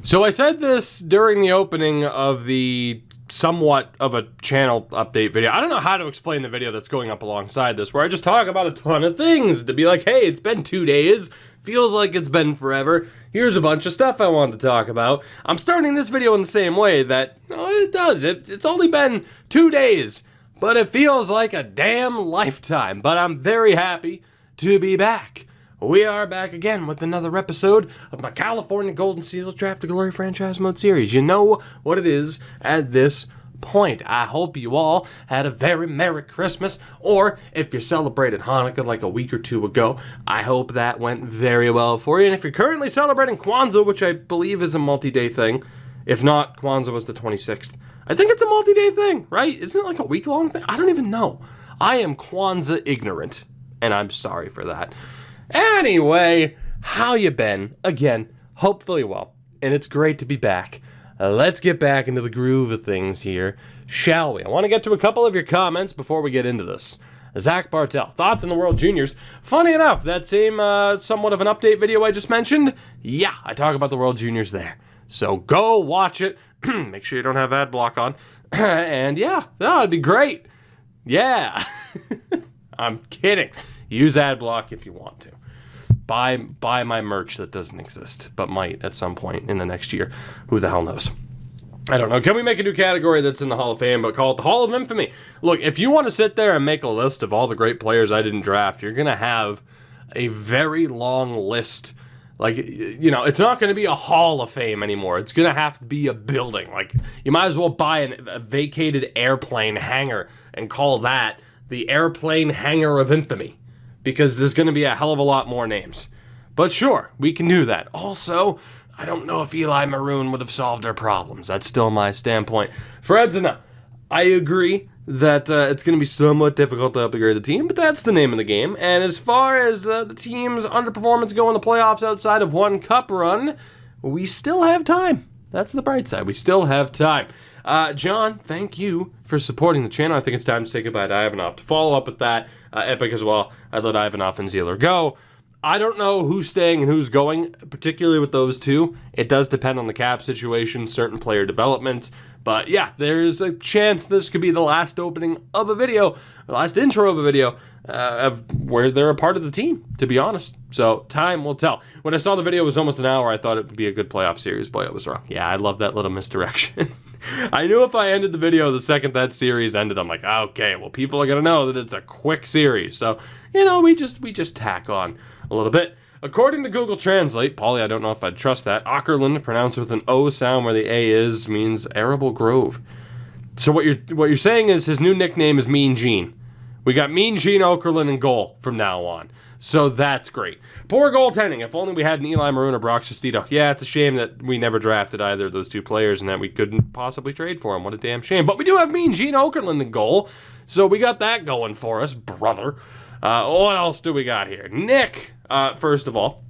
So I said this during the opening of the somewhat of a channel update video. I don't know how to explain the video that's going up alongside this, where I just talk about a ton of things to be like, hey, it's been 2 days, feels like it's been forever, here's a bunch of stuff I wanted to talk about. I'm starting this video in the same way that, it does. It's only been 2 days, but it feels like a damn lifetime. But I'm very happy to be back. We are back again with another episode of my California Golden Seals Draft to Glory Franchise Mode series. You know what it is at this point. I hope you all had a very Merry Christmas, or if you celebrated Hanukkah like a week or two ago, I hope that went very well for you. And if you're currently celebrating Kwanzaa, which I believe is a multi-day thing, if not, Kwanzaa was the 26th. I think it's a multi-day thing, right? Isn't it like a week-long thing? I don't even know. I am Kwanzaa ignorant, and I'm sorry for that. Anyway, how you been? Again, hopefully well, and it's great to be back. Let's get back into the groove of things here, shall we? I want to get to a couple of your comments before we get into this. Zach Bartell, thoughts on the World Juniors? Funny enough, that same somewhat of an update video I just mentioned, yeah, I talk about the World Juniors there. So go watch it. Make sure you don't have ad block on. And yeah, that'd be great. Yeah. I'm kidding. Use ad block if you want to. Buy my merch that doesn't exist, but might at some point in the next year. Who the hell knows? I don't know. Can we make a new category that's in the Hall of Fame, but call it the Hall of Infamy? Look, if you want to sit there and make a list of all the great players I didn't draft, you're going to have a very long list. Like, you know, it's not going to be a Hall of Fame anymore. It's going to have to be a building. Like, you might as well buy a vacated airplane hangar and call that the Airplane Hangar of Infamy, because there's going to be a hell of a lot more names. But sure, we can do that. Also, I don't know if Eli Maroon would have solved our problems. That's still my standpoint. For Edzina, I agree that it's going to be somewhat difficult to upgrade the team, but that's the name of the game. And as far as the team's underperformance go in the playoffs outside of one cup run, we still have time. That's the bright side. We still have time. John, thank you for supporting the channel. I think it's time to say goodbye to Ivanov. To follow up with that, Epic as well, I'd let Ivanov and Zealer go. I don't know who's staying and who's going, particularly with those two. It does depend on the cap situation, certain player development. But yeah, there's a chance this could be the last opening of a video, the last intro of a video, of where they're a part of the team, to be honest. So time will tell. When I saw the video was almost an hour, I thought it would be a good playoff series. Boy, I was wrong. Yeah, I love that little misdirection. I knew if I ended the video the second that series ended, I'm like, okay, well, people are going to know that it's a quick series. So, you know, we just tack on a little bit. According to Google Translate, Paulie, I don't know if I'd trust that, Ackerland, pronounced with an O sound where the A is, means arable grove. So what you're saying is his new nickname is Mean Gene. We got Mean Gene Okerlund in goal from now on. So that's great. Poor goaltending. If only we had an Eli Maroon or Brock Sestito. Yeah, it's a shame that we never drafted either of those two players and that we couldn't possibly trade for them. What a damn shame. But we do have Mean Gene Okerlund in goal. So we got that going for us, brother. What else do we got here? Nick, first of all,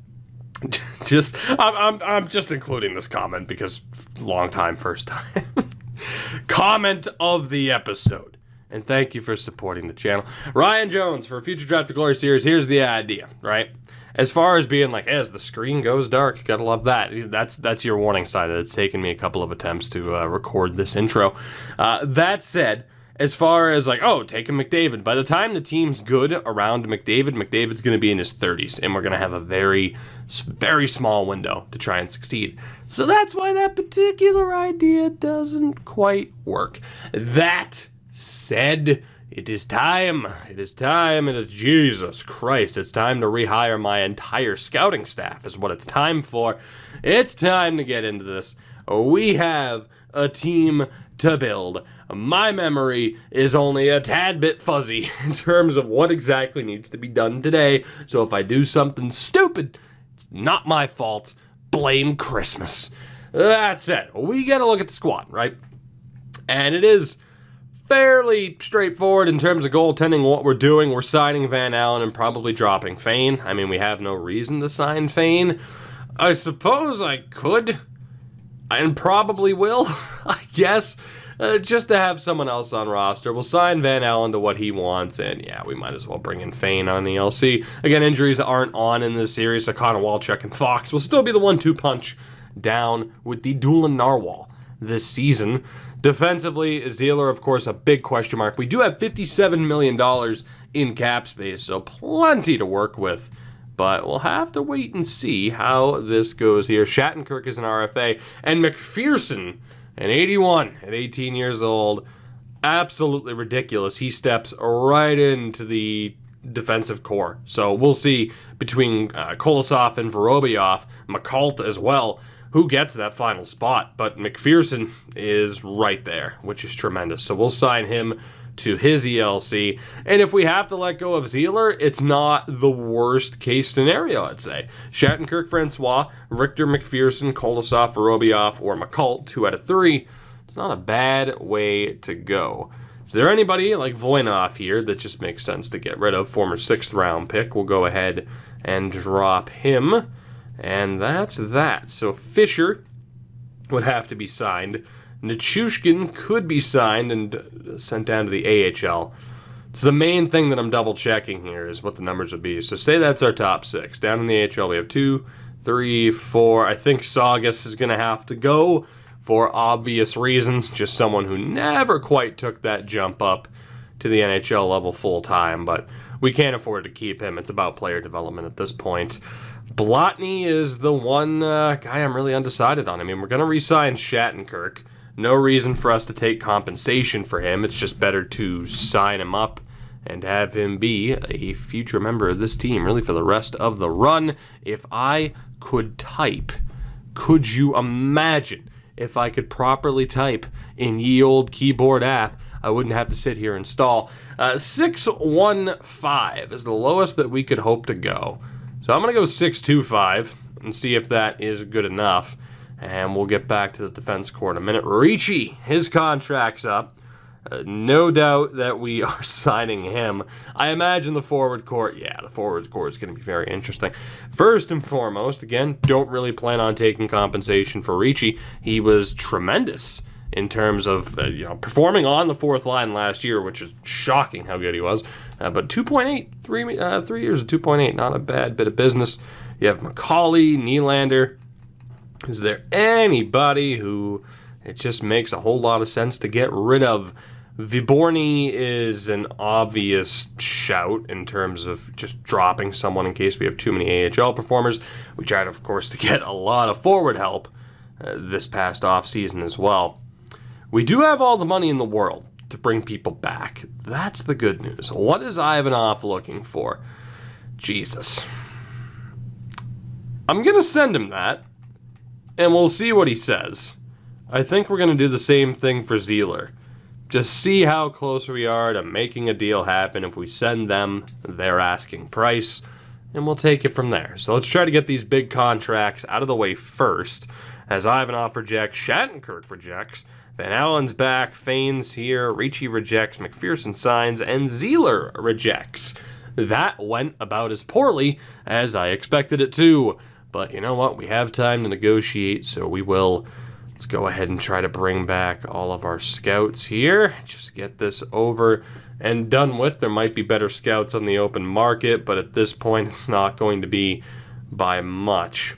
I'm just including this comment because long time, first time. Comment of the episode. And thank you for supporting the channel. Ryan Jones, for a future Draft to Glory series, here's the idea, right? As far as being like, as the screen goes dark, gotta love that. That's your warning sign that it's taken me a couple of attempts to record this intro. That said, as far as like, oh, taking McDavid, by the time the team's good around McDavid's going to be in his 30s, and we're going to have a very, very small window to try and succeed. So that's why that particular idea doesn't quite work. That said, it is time. It is Jesus Christ. It's time to rehire my entire scouting staff is what it's time for. It's time to get into this. We have a team to build. My memory is only a tad bit fuzzy in terms of what exactly needs to be done today. So if I do something stupid, it's not my fault. Blame Christmas. That's it. We got to look at the squad, right? And it is fairly straightforward in terms of goaltending what we're doing. We're signing Van Allen and probably dropping Fane. I mean, we have no reason to sign Fane. I suppose I could and probably will, I guess, just to have someone else on roster. We'll sign Van Allen to what he wants, and yeah, we might as well bring in Fane on the LC. Again, injuries aren't on in this series, so Connor Walchuk and Fox will still be the 1-2 punch down with the Doolin Narwhal this season. Defensively, Zieler, of course, a big question mark. We do have $57 million in cap space, so plenty to work with. But we'll have to wait and see how this goes here. Shattenkirk is an RFA, and McPherson, an 81 at 18 years old. Absolutely ridiculous. He steps right into the defensive core. So we'll see between Kolosov and Vorobyev, McCult as well, who gets that final spot. But McPherson is right there, which is tremendous. So we'll sign him to his ELC. And if we have to let go of Zieler, it's not the worst case scenario, I'd say. Shattenkirk, Francois, Richter, McPherson, Kolosov, Vorobyev, or McCult, 2 out of 3. It's not a bad way to go. Is there anybody like Voinov here that just makes sense to get rid of? Former 6th round pick. We'll go ahead and drop him. And that's that. So Fisher would have to be signed. Nichushkin could be signed and sent down to the AHL. So the main thing that I'm double checking here is what the numbers would be. So say that's our top 6. Down in the AHL we have 2, 3, 4. I think Saugus is going to have to go for obvious reasons. Just someone who never quite took that jump up to the NHL level full time. But we can't afford to keep him. It's about player development at this point. Blotny is the one guy I'm really undecided on. I mean, we're going to re-sign Shattenkirk. No reason for us to take compensation for him. It's just better to sign him up and have him be a future member of this team, really for the rest of the run. If I could type, could you imagine if I could properly type in ye old keyboard app? I wouldn't have to sit here and stall. 615 is the lowest that we could hope to go. So I'm going to go 625 and see if that is good enough. And we'll get back to the defense core in a minute. RICCI, his contract's up. No doubt that we are signing him. I imagine the forward core, the forward core is going to be very interesting. First and foremost, again, don't really plan on taking compensation for RICCI. He was tremendous in terms of performing on the 4th line last year, which is shocking how good he was. But 2.8, 3 years of 2.8, not a bad bit of business. You have Macaulay, Nylander. Is there anybody who it just makes a whole lot of sense to get rid of? Viborny is an obvious shout in terms of just dropping someone in case we have too many AHL performers. We tried, of course, to get a lot of forward help this past offseason as well. We do have all the money in the world to bring people back. That's the good news. What is Ivanov looking for? Jesus. I'm going to send him that. And we'll see what he says. I think we're going to do the same thing for Zieler. Just see how close we are to making a deal happen if we send them their asking price. And we'll take it from there. So let's try to get these big contracts out of the way first. As Ivanov rejects, Shattenkirk rejects, Van Allen's back, Fane's here, RICCI rejects, McPherson signs, and Zieler rejects. That went about as poorly as I expected it to. But you know what? We have time to negotiate, so we will. Let's go ahead and try to bring back all of our scouts here. Just get this over and done with. There might be better scouts on the open market, but at this point, it's not going to be by much,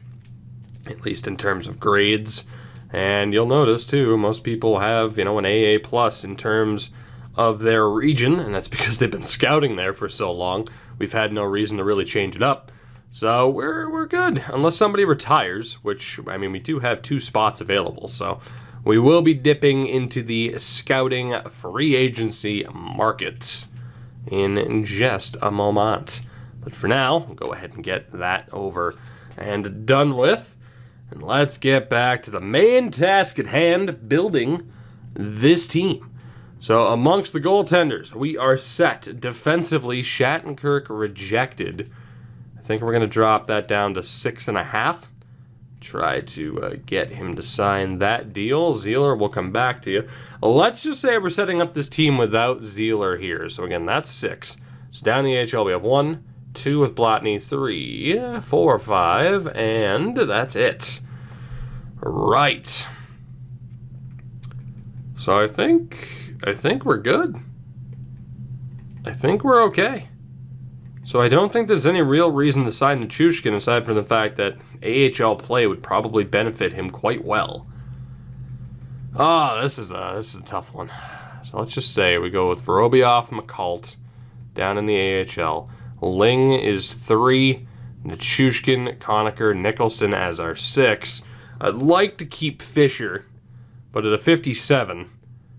at least in terms of grades. And you'll notice, too, most people have, an AA+ in terms of their region, and that's because they've been scouting there for so long. We've had no reason to really change it up. So we're good, unless somebody retires, which, we do have 2 spots available. So we will be dipping into the scouting free agency markets in just a moment. But for now, we'll go ahead and get that over and done with. And let's get back to the main task at hand, building this team. So amongst the goaltenders, we are set. Defensively, Shattenkirk rejected. I think we're going to drop that down to 6.5. Try to get him to sign that deal. Zieler, we'll come back to you. Let's just say we're setting up this team without Zieler here. So again, that's 6. So down the AHL, we have 1, 2 with Blotny, 3, 4, 5, and that's it. Right. So I think we're good. I think we're okay. So I don't think there's any real reason to sign Nichushkin aside from the fact that AHL play would probably benefit him quite well. This is a tough one. So let's just say we go with Vorobyev, McCult down in the AHL. Ling is 3, Nichushkin, Conacher, Nicholson as our 6. I'd like to keep Fisher, but at a 57,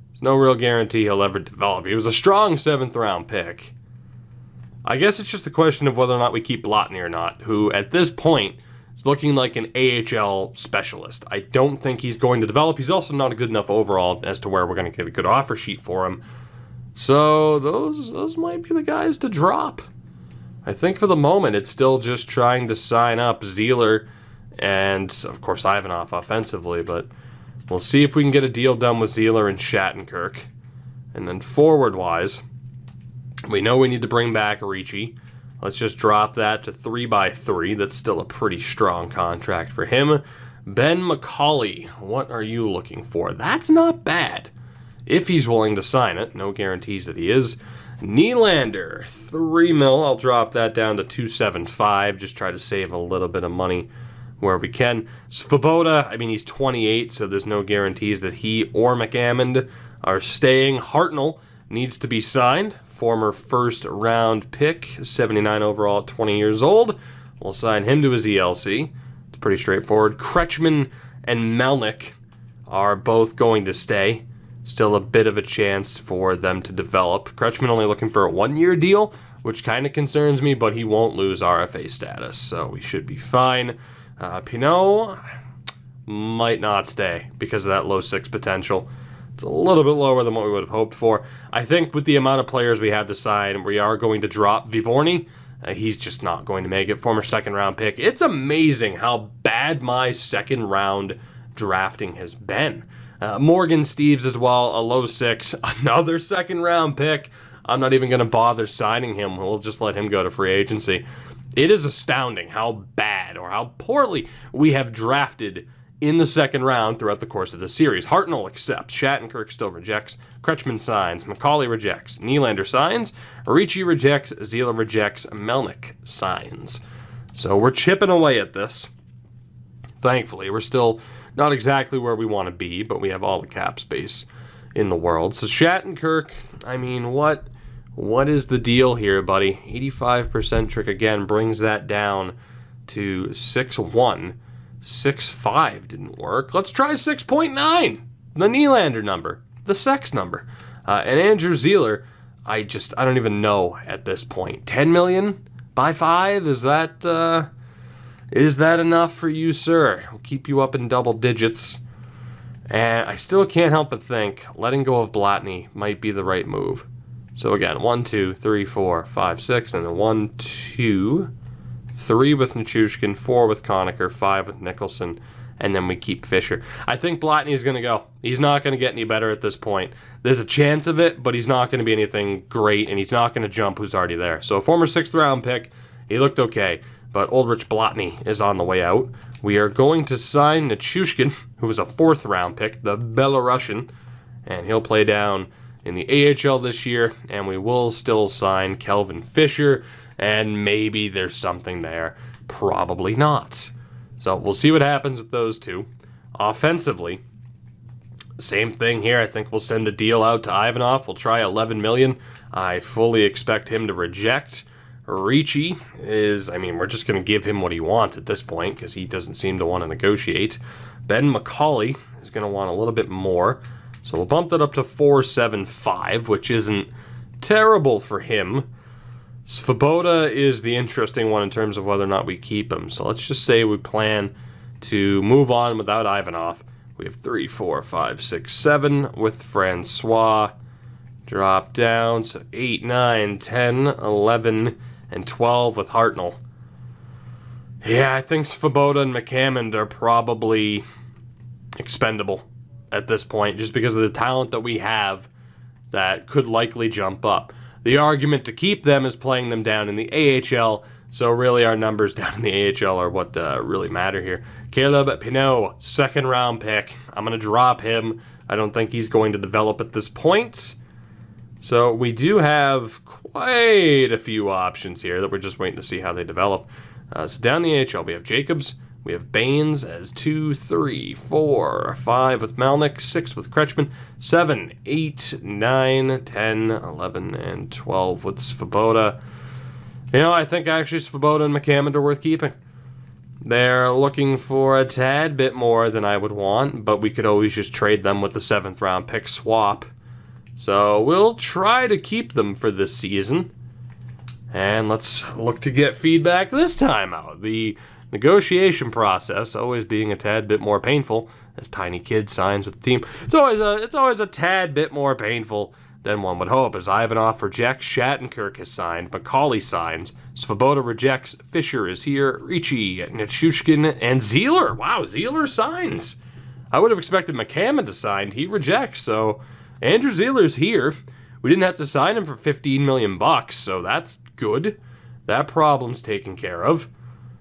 there's no real guarantee he'll ever develop. He was a strong 7th round pick. I guess it's just a question of whether or not we keep Blatny or not, who at this point is looking like an AHL specialist. I don't think he's going to develop. He's also not a good enough overall as to where we're going to get a good offer sheet for him. So those might be the guys to drop. I think for the moment it's still just trying to sign up Zeeler and, of course, Ivanov offensively, but we'll see if we can get a deal done with Zeeler and Shattenkirk. And then forward-wise, we know we need to bring back RICCI. Let's just drop that to 3x3. That's still a pretty strong contract for him. Ben McCauley, what are you looking for? That's not bad, if he's willing to sign it. No guarantees that he is. Nylander, 3 mil. I'll drop that down to 275. Just try to save a little bit of money where we can. Svoboda, I mean, he's 28, so there's no guarantees that he or McAmmond are staying. Hartnell needs to be signed. Former first-round pick, 79 overall at 20 years old. We'll sign him to his ELC. It's pretty straightforward. Kretschmann and MELNIK are both going to stay. Still a bit of a chance for them to develop. Kretschmann only looking for a 1-year deal, which kind of concerns me, but he won't lose RFA status, so we should be fine. Pinot might not stay because of that low 6 potential. It's a little bit lower than what we would have hoped for. I think with the amount of players we have to sign, we are going to drop Viborny. He's just not going to make it. Former 2nd round pick. It's amazing how bad my 2nd round drafting has been. Morgan Steves as well, a low 6. Another 2nd round pick. I'm not even going to bother signing him. We'll just let him go to free agency. It is astounding how bad or how poorly we have drafted in the 2nd round throughout the course of the series. Hartnell accepts, Shattenkirk still rejects, Kretschmann signs, McCauley rejects, Nylander signs, RICCI rejects, Zeeler rejects, MELNIK signs. So we're chipping away at this. Thankfully, we're still not exactly where we want to be, but we have all the cap space in the world. So Shattenkirk, I mean, what is the deal here, buddy? 85% trick again brings that down to 6-1. 6.5 didn't work. Let's try 6.9, the Nylander number, the sex number. And Andrew Zeeler, I don't even know at this point. 10 million by 5, is that enough for you, sir? I'll keep you up in double digits. And I still can't help but think letting go of Blatny might be the right move. So again, 1, 2, 3, 4, 5, 6, and then 1, 2, 3 with Nichushkin, 4 with Conacher, 5 with Nicholson, and then we keep Fisher. I think Blatny is going to go. He's not going to get any better at this point. There's a chance of it, but he's not going to be anything great, and he's not going to jump who's already there. So a former 6th round pick, he looked okay, but Ulrich Blatny is on the way out. We are going to sign Nichushkin, who was a 4th round pick, the Belarusian, and he'll play down in the AHL this year, and we will still sign Kelvin Fisher, and maybe there's something there. Probably not. So we'll see what happens with those two. Offensively, same thing here. I think we'll send a deal out to Ivanov. We'll try 11 million. I fully expect him to reject. RICCI is, I mean, we're just going to give him what he wants at this point because he doesn't seem to want to negotiate. Ben McCauley is going to want a little bit more. So we'll bump that up to 4.75, which isn't terrible for him. Svoboda is the interesting one in terms of whether or not we keep him. So let's just say we plan to move on without Ivanov. We have 3, 4, 5, 6, 7 with Francois. Drop down, so 8, 9, 10, 11, and 12 with Hartnell. Yeah, I think Svoboda and McAmmond are probably expendable at this point, just because of the talent that we have that could likely jump up. The argument to keep them is playing them down in the AHL, so really our numbers down in the AHL are what really matter here. Caleb Pinot, 2nd round pick. I'm going to drop him. I don't think he's going to develop at this point. So we do have quite a few options here that we're just waiting to see how they develop. So down the AHL, we have Jacobs, we have Baines as 2, 3, 4, 5 with MELNIK, 6 with Kretschmann, 7, 8, 9, 10, 11, and 12 with Svoboda. You know, I think actually Svoboda and McCammond are worth keeping. They're looking for a tad bit more than I would want, but we could always just trade them with the 7th round pick swap. So we'll try to keep them for this season. And let's look to get feedback this time out. The negotiation process always being a tad bit more painful as Tiny Kid signs with the team. It's always a tad bit more painful than one would hope, as Ivanov rejects, Shattenkirk has signed, Macaulay signs, Svoboda rejects, Fisher is here, Ricci, Nichushkin, and Zeeler. Wow, Zeeler signs. I would have expected McCammond to sign. He rejects, so Andrew Zeeler's here. We didn't have to sign him for $15 million, so that's good. That problem's taken care of.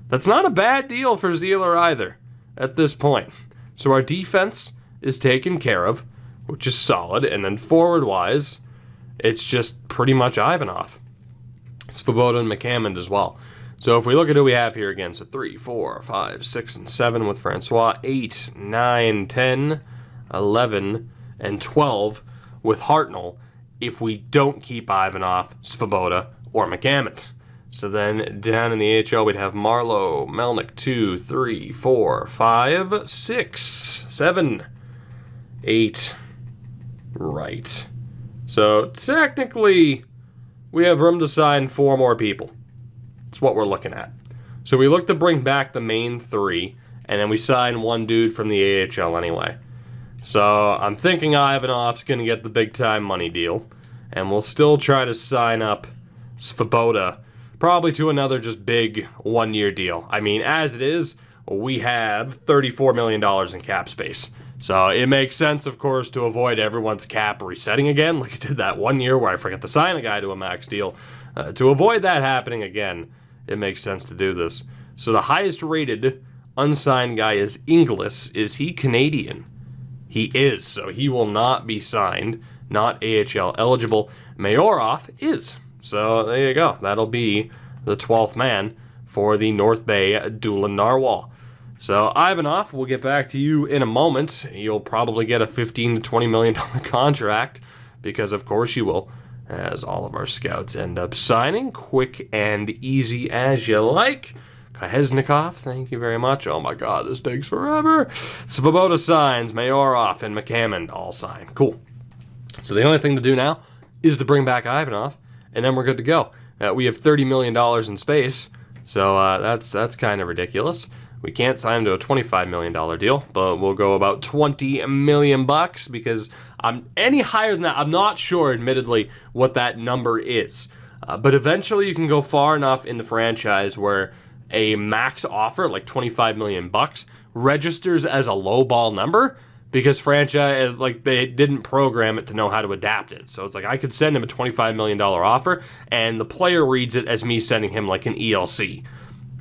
That's not a bad deal for Zeeler either at this point. So our defense is taken care of, which is solid, and then forward-wise, it's just pretty much Ivanov. Svoboda and McCammond as well. So if we look at who we have here again, so 3, 4, 5, 6, and 7 with Francois, 8, 9, 10, 11, and 12 with Hartnell if we don't keep Ivanov, Svoboda, or McCammond. So then down in the AHL, we'd have Marleau, MELNIK, 2, 3, 4, 5, 6, 7, 8, right. So technically, we have room to sign 4 more people. That's what we're looking at. So we look to bring back the main 3, and then we sign 1 dude from the AHL anyway. So I'm thinking Ivanov's going to get the big-time money deal, and we'll still try to sign up Svoboda, probably to another just big 1-year deal. I mean, as it is, we have $34 million in cap space. So it makes sense, of course, to avoid everyone's cap resetting again, like I did that 1 year where I forgot to sign a guy to a max deal. To avoid that happening again, it makes sense to do this. So the highest rated unsigned guy is Inglis. Is he Canadian? He is, so he will not be signed, not AHL eligible. Mayorov is. So there you go. That'll be the 12th man for the North Bay Doolin Narwhal. So Ivanov, we'll get back to you in a moment. You'll probably get a $15 to $20 million contract, because of course you will, as all of our scouts end up signing. Quick and easy as you like. Kahesnikov, thank you very much. Oh my god, this takes forever. Svoboda signs, Mayorov and McCammond all sign. Cool. So the only thing to do now is to bring back Ivanov, and then we're good to go. We have $30 million in space, so that's kind of ridiculous. We can't sign him to a $25 million deal, but we'll go about $20 million because any higher than that, I'm not sure, admittedly, what that number is. But eventually you can go far enough in the franchise where a max offer, like $25 million, registers as a lowball number, because franchise, like, they didn't program it to know how to adapt it. So it's like I could send him a $25 million offer, and the player reads it as me sending him like an ELC.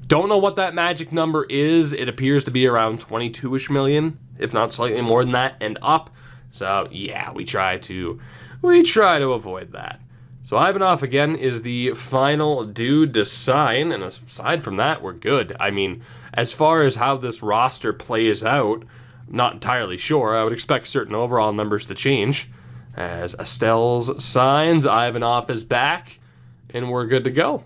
Don't know what that magic number is. It appears to be around 22-ish million, if not slightly more than that, and up. So yeah, we try to avoid that. So Ivanov again is the final dude to sign, and aside from that, we're good. I mean, as far as how this roster plays out, not entirely sure. I would expect certain overall numbers to change. As Estelles signs, Ivanov is back, and we're good to go.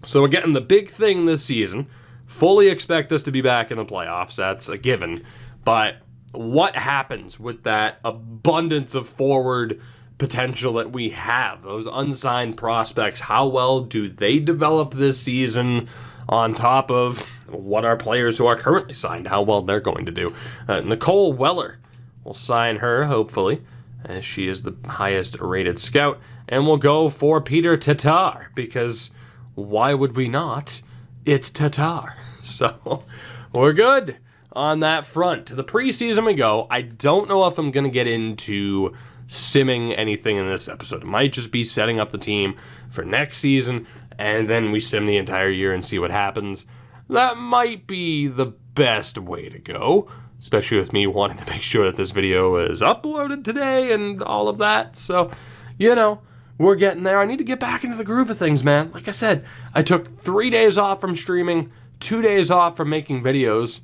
So again, the big thing this season, fully expect us to be back in the playoffs. That's a given. But what happens with that abundance of forward potential that we have? Those unsigned prospects, how well do they develop this season on top of what our players who are currently signed, how well they're going to do? Nicole Weller, we'll sign her, hopefully, as she is the highest rated scout. And we'll go for Peter Tatar, because why would we not? It's Tatar. So we're good on that front. To the preseason we go. I don't know if I'm going to get into simming anything in this episode. It might just be setting up the team for next season, and then we sim the entire year and see what happens. That might be the best way to go, especially with me wanting to make sure that this video is uploaded today and all of that. So you know, we're getting there. I need to get back into the groove of things, man. Like I said, I took 3 days off from streaming, 2 days off from making videos.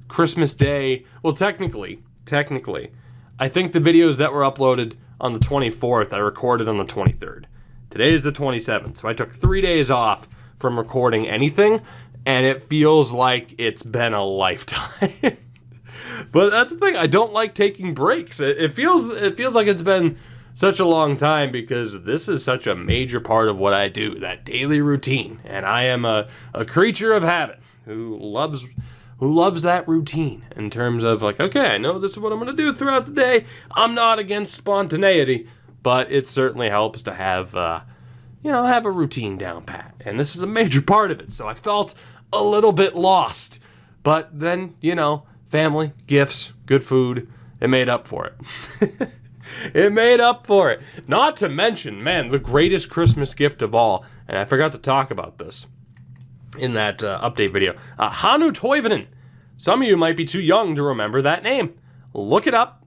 Christmas Day, well, technically, I think the videos that were uploaded on the 24th, I recorded on the 23rd. Today is the 27th, so I took 3 days off from recording anything, and it feels like it's been a lifetime. But that's the thing, I don't like taking breaks. It feels like it's been such a long time because this is such a major part of what I do, that daily routine. And I am a creature of habit who loves that routine in terms of like, okay, I know this is what I'm going to do throughout the day. I'm not against spontaneity, but it certainly helps to have, have a routine down pat. And this is a major part of it. So I felt a little bit lost. But then, family, gifts, good food, it made up for it. It made up for it. Not to mention, man, the greatest Christmas gift of all, and I forgot to talk about this in that update video, Hannu Toivonen. Some of you might be too young to remember that name. Look it up.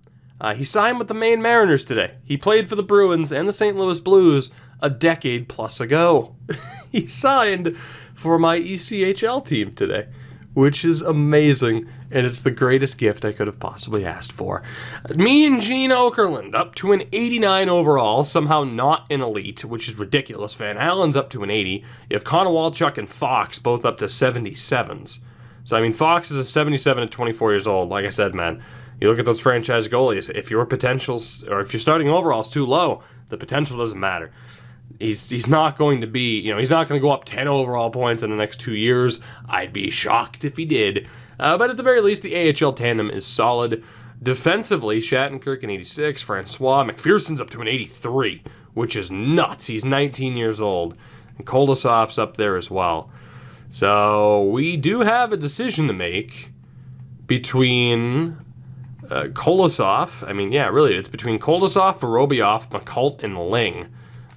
He signed with the Maine Mariners today. He played for the Bruins and the St. Louis Blues a decade plus ago. He signed for my ECHL team today, which is amazing, and it's the greatest gift I could have possibly asked for. Me and Gene Okerlund up to an 89 overall, somehow not an elite, which is ridiculous. Van Allen's up to an 80. You have Connor Walchuk and Fox both up to 77s. So, I mean, Fox is a 77 at 24 years old. Like I said, man, you look at those franchise goalies. If your potentials, or if your starting overall is too low, the potential doesn't matter. He's not going to be, he's not going to go up 10 overall points in the next 2 years. I'd be shocked if he did. But at the very least, the AHL tandem is solid. Defensively, Shattenkirk an 86, Francois McPherson's up to an 83, which is nuts. He's 19 years old. And Kolosov's up there as well. So we do have a decision to make between Kolosov. I mean, yeah, really, it's between Kolosov, Vorobyev, McCult, and Ling.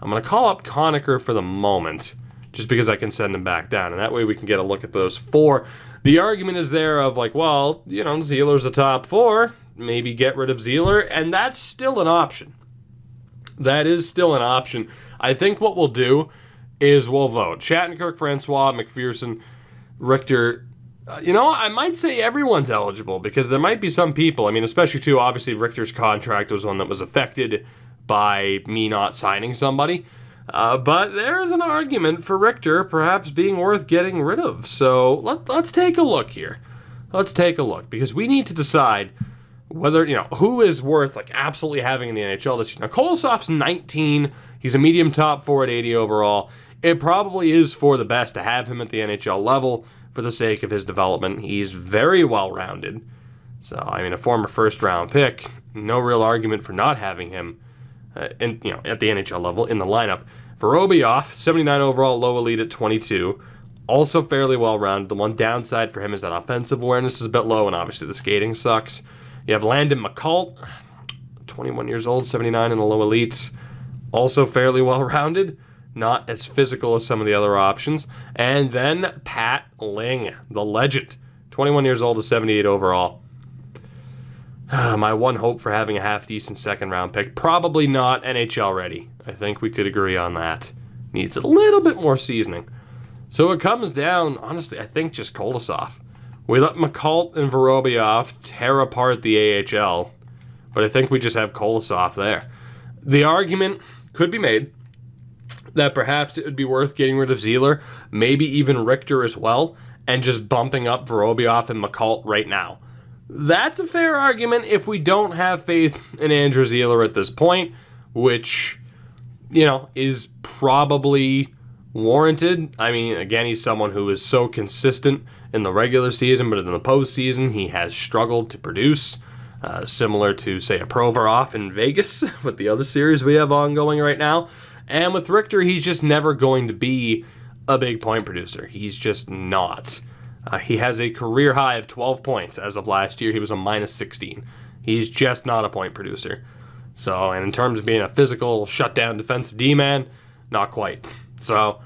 I'm going to call up Conacher for the moment, just because I can send him back down, and that way we can get a look at those four. The argument is there of like, well, Zeeler's the top four, maybe get rid of Zeeler, and that's still an option. That is still an option. I think what we'll do is we'll vote. Shattenkirk, Francois, McPherson, Richter. I might say everyone's eligible, because there might be some people, especially too, obviously Richter's contract was one that was affected by me not signing somebody. But there's an argument for Richter perhaps being worth getting rid of. So let's take a look here. Let's take a look, because we need to decide whether, who is worth like absolutely having in the NHL this year. Now, Kolosov's 19. He's a medium top four at 80 overall. It probably is for the best to have him at the NHL level for the sake of his development. He's very well-rounded. So, a former first-round pick, no real argument for not having him at the NHL level in the lineup. Vorobyev, 79 overall, low elite at 22. Also fairly well-rounded. The one downside for him is that offensive awareness is a bit low, and obviously the skating sucks. You have Landon McCult, 21 years old, 79 in the low elites. Also fairly well-rounded. Not as physical as some of the other options. And then Pat Ling, the legend, 21 years old to 78 overall. My one hope for having a half-decent second-round pick, probably not NHL ready. I think we could agree on that. Needs a little bit more seasoning. So it comes down, honestly, I think just Kolosov. We let McCult and Vorobyev tear apart the AHL, but I think we just have Kolosov there. The argument could be made that perhaps it would be worth getting rid of Zeeler, maybe even Richter as well, and just bumping up Vorobyev and McCult right now. That's a fair argument if we don't have faith in Andrew Zeeler at this point, which, is probably warranted. Again, he's someone who is so consistent in the regular season, but in the postseason, he has struggled to produce, similar to, say, a Provorov in Vegas with the other series we have ongoing right now. And with Richter, he's just never going to be a big point producer. He's just not. He has a career high of 12 points as of last year. He was a minus 16. He's just not a point producer. So, and in terms of being a physical, shutdown defensive D-man, not quite. So,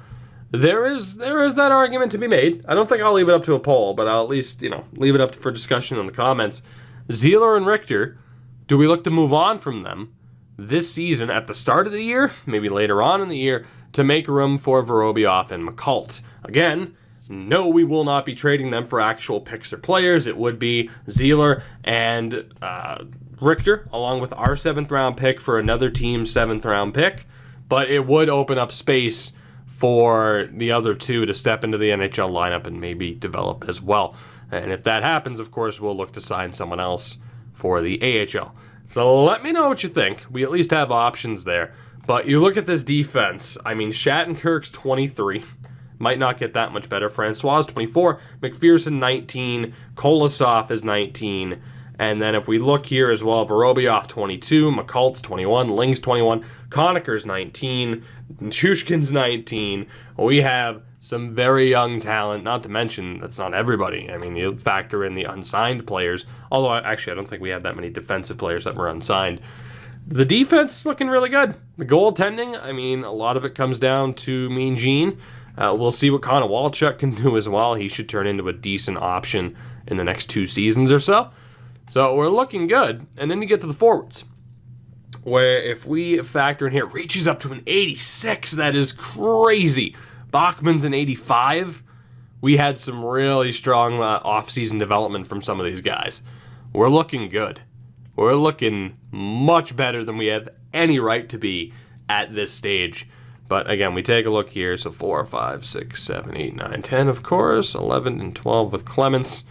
there is that argument to be made. I don't think I'll leave it up to a poll, but I'll at least, leave it up for discussion in the comments. Zeeler and Richter, do we look to move on from them? this season at the start of the year, maybe later on in the year, to make room for Vorobyev and McCult. Again, no, we will not be trading them for actual picks or players. It would be Zeeler and Richter, along with our 7th round pick for another team's 7th round pick. But it would open up space for the other two to step into the NHL lineup and maybe develop as well. And if that happens, of course, we'll look to sign someone else for the AHL. So let me know what you think. We at least have options there. But you look at this defense. I mean, Shattenkirk's 23. Might not get that much better. Francois is 24. McPherson, 19. Kolosov is 19. And then if we look here as well, Vorobyev, 22. McCult's 21. Ling's 21. Conacher's 19. Shushkin's 19. We have some very young talent, not to mention that's not everybody. I mean, you factor in the unsigned players, although actually I don't think we had that many defensive players that were unsigned. The defense is looking really good. The goaltending, I mean, a lot of it comes down to Mean Gene. We'll see what Connor Walchuk can do as well. He should turn into a decent option in the next 2 seasons or so. So we're looking good. And then you get to the forwards, where if we factor in here, RICCI's up to an 86. That is crazy. Bachman's an 85. We had some really strong off-season development from some of these guys. We're looking good. We're looking much better than we have any right to be at this stage. But again, we take a look here. So 4, 5, 6, 7, 8, 9, 10, of course. 11 and 12 with Clements.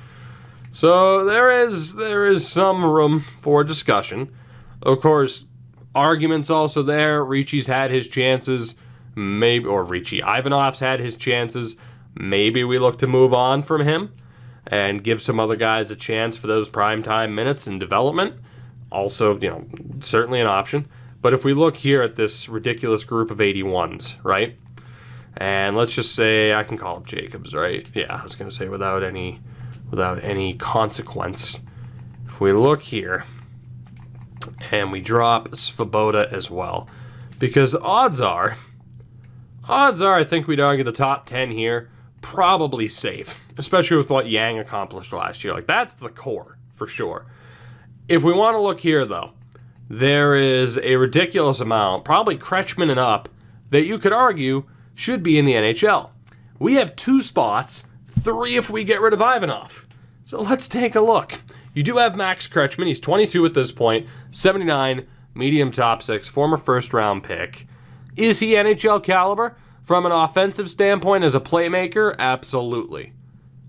So there is some room for discussion. Of course, arguments also there. RICCI's had his chances. Maybe, or RICCI. Ivanov's had his chances. Maybe we look to move on from him and give some other guys a chance for those primetime minutes and development. Also, certainly an option. But if we look here at this ridiculous group of 81s, right? And let's just say I can call up Jacobs, right? Yeah, I was going to say without any consequence. If we look here and we drop Svoboda as well, because odds are, I think we'd argue the top 10 here, probably safe, especially with what Yang accomplished last year. Like, that's the core, for sure. If we want to look here, though, there is a ridiculous amount, probably Kretschmann and up, that you could argue should be in the NHL. We have 2 spots, 3 if we get rid of Ivanov. So let's take a look. You do have Max Kretschmann. He's 22 at this point, 79, medium top 6, former first-round pick. Is he NHL caliber? From an offensive standpoint as a playmaker, absolutely.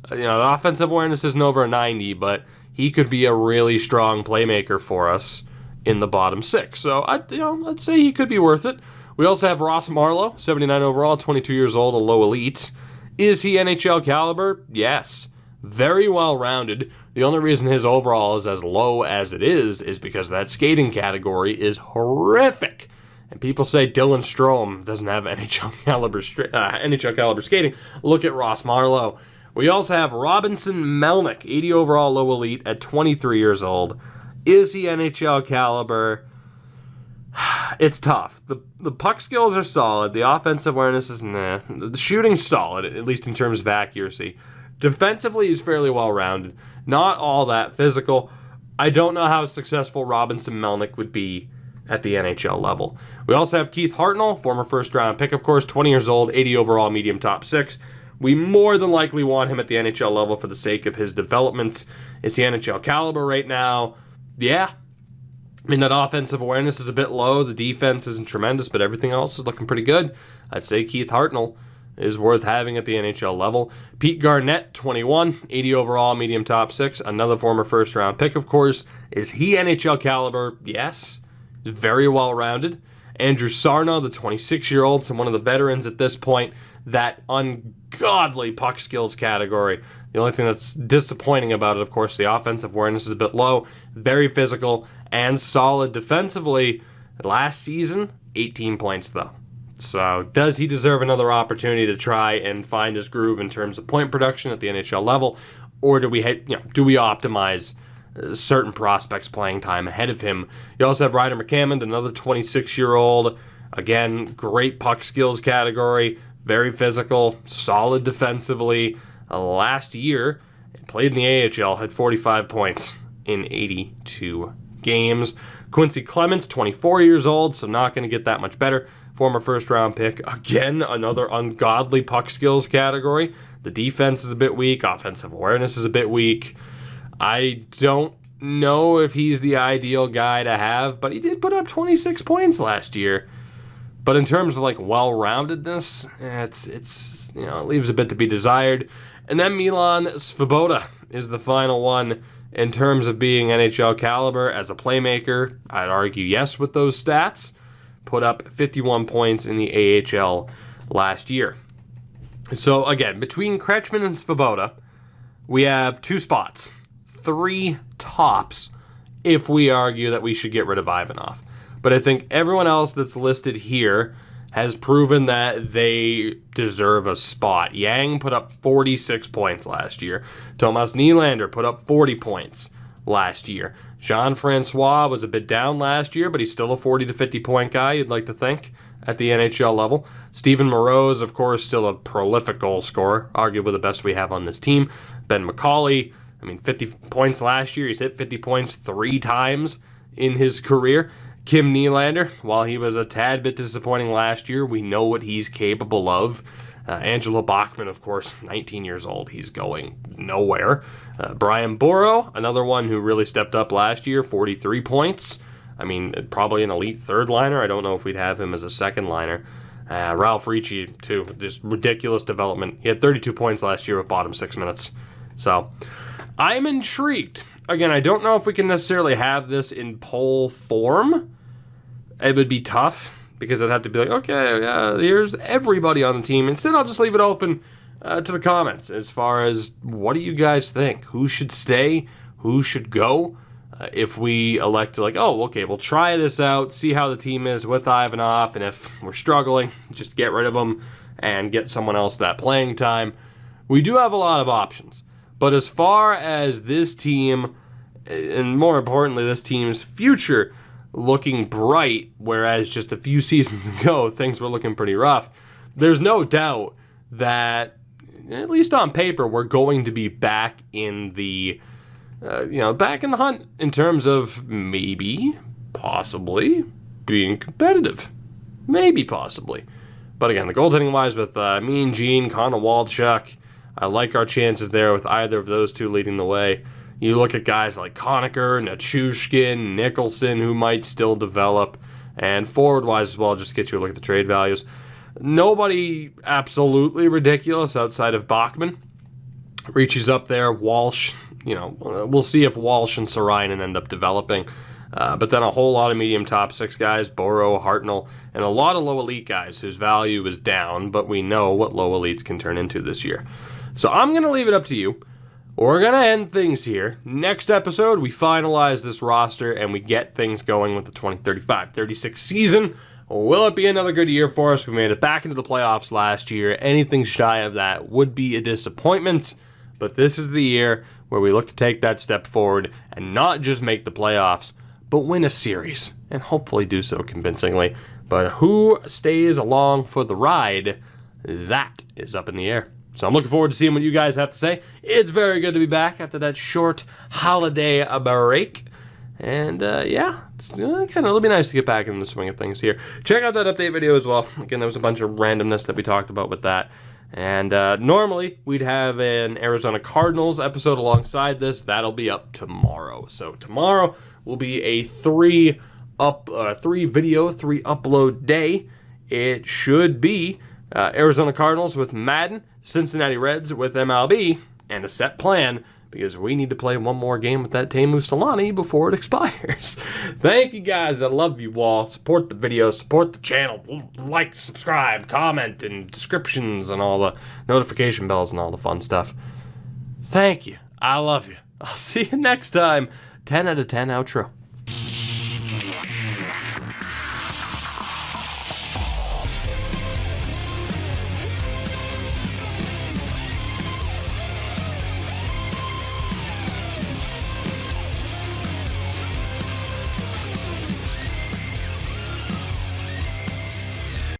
The offensive awareness isn't over a 90, but he could be a really strong playmaker for us in the bottom 6. So, let's say he could be worth it. We also have Ross Marlowe, 79 overall, 22 years old, a low elite. Is he NHL caliber? Yes. Very well-rounded. The only reason his overall is as low as it is because that skating category is horrific. And people say Dylan Strome doesn't have NHL caliber skating. Look at Ross Marlowe. We also have Robinson Melnick, 80 overall, low elite, at 23 years old. Is he NHL caliber? It's tough. The puck skills are solid. The offensive awareness is nah. The shooting's solid, at least in terms of accuracy. Defensively, he's fairly well-rounded. Not all that physical. I don't know how successful Robinson Melnick would be at the NHL level. We also have Keith Hartnell, former first-round pick, of course, 20 years old, 80 overall, medium top 6. We more than likely want him at the NHL level for the sake of his development. Is he NHL caliber right now? Yeah. I mean, that offensive awareness is a bit low. The defense isn't tremendous, but everything else is looking pretty good. I'd say Keith Hartnell is worth having at the NHL level. Pete Garnett, 21, 80 overall, medium top 6. Another former first-round pick, of course. Is he NHL caliber? Yes. Very well-rounded. Andrew Sarno, the 26-year-old, so one of the veterans at this point, that ungodly puck skills category. The only thing that's disappointing about it, of course, the offensive awareness is a bit low, very physical, and solid defensively. Last season, 18 points, though. So does he deserve another opportunity to try and find his groove in terms of point production at the NHL level, or do we optimize certain prospects playing time ahead of him? You also have Ryder McCammond, another 26-year-old. Again, great puck skills category, very physical, solid defensively. Last year, played in the AHL, had 45 points in 82 games. Quincy CLEMENTS, 24 years old, so not going to get that much better. Former first-round pick. Again, another ungodly puck skills category. The defense is a bit weak. Offensive awareness is a bit weak. I don't know if he's the ideal guy to have, but he did put up 26 points last year. But in terms of like well-roundedness, it's you know, it leaves a bit to be desired. And then Milan Svoboda is the final one in terms of being NHL caliber as a playmaker. I'd argue yes with those stats. Put up 51 points in the AHL last year. So again, between Kretschmann and Svoboda, we have 2 spots. 3 tops if we argue that we should get rid of Ivanov. But I think everyone else that's listed here has proven that they deserve a spot. Yang put up 46 points last year. TOMAS NYLANDER put up 40 points last year. Jean-Francois was a bit down last year, but he's still a 40 to 50 point guy, you'd like to think, at the NHL level. Steven Moreau is, of course, still a prolific goal scorer, arguably the best we have on this team. Ben McCauley, 50 points last year. He's hit 50 points 3 times in his career. Kim Nylander, while he was a tad bit disappointing last year, we know what he's capable of. Angelo Bachman, of course, 19 years old. He's going nowhere. Brian Borough, another one who really stepped up last year, 43 points. Probably an elite third liner. I don't know if we'd have him as a second liner. Ralph Ricci, too, just ridiculous development. He had 32 points last year with bottom 6 minutes. So I'm intrigued. Again, I don't know if we can necessarily have this in poll form. It would be tough because I'd have to be like, okay, here's everybody on the team. Instead, I'll just leave it open to the comments as far as what do you guys think? Who should stay? Who should go? If we elect to we'll try this out, see how the team is with Ivanov, and if we're struggling, just get rid of him and get someone else that playing time. We do have a lot of options. But as far as this team, and more importantly, this team's future looking bright, whereas just a few seasons ago, things were looking pretty rough, there's no doubt that, at least on paper, we're going to be back in the, back in the hunt in terms of maybe, possibly, being competitive. Maybe, possibly. But again, the goaltending-wise with Mean Gene, Connor Walchuk, I like our chances there with either of those two leading the way. You look at guys like Conacher, Nichushkin, Nicholson, who might still develop, and forward-wise as well, just to get you a look at the trade values. Nobody absolutely ridiculous outside of Bachman. Ricci's up there. Walsh, we'll see if Walsh and Sarainen end up developing. But then a whole lot of medium top 6 guys, Borough, Hartnell, and a lot of low elite guys whose value is down, but we know what low elites can turn into this year. So I'm going to leave it up to you. We're going to end things here. Next episode, we finalize this roster and we get things going with the 2035-36 season. Will it be another good year for us? We made it back into the playoffs last year. Anything shy of that would be a disappointment. But this is the year where we look to take that step forward and not just make the playoffs, but win a series, and hopefully do so convincingly. But who stays along for the ride, that is up in the air. So I'm looking forward to seeing what you guys have to say. It's very good to be back after that short holiday break. And it'll be nice to get back in the swing of things here. Check out that update video as well. Again, there was a bunch of randomness that we talked about with that. And normally, we'd have an Arizona Cardinals episode alongside this. That'll be up tomorrow. So tomorrow will be a 3 upload day. It should be Arizona Cardinals with Madden, Cincinnati Reds with MLB, and a set plan because we need to play one more game with that Teemu Selanne before it expires. Thank you guys. I love you all. Support the video. Support the channel. Like, subscribe, comment, and descriptions, and all the notification bells and all the fun stuff. Thank you. I love you. I'll see you next time. 10 out of 10 outro.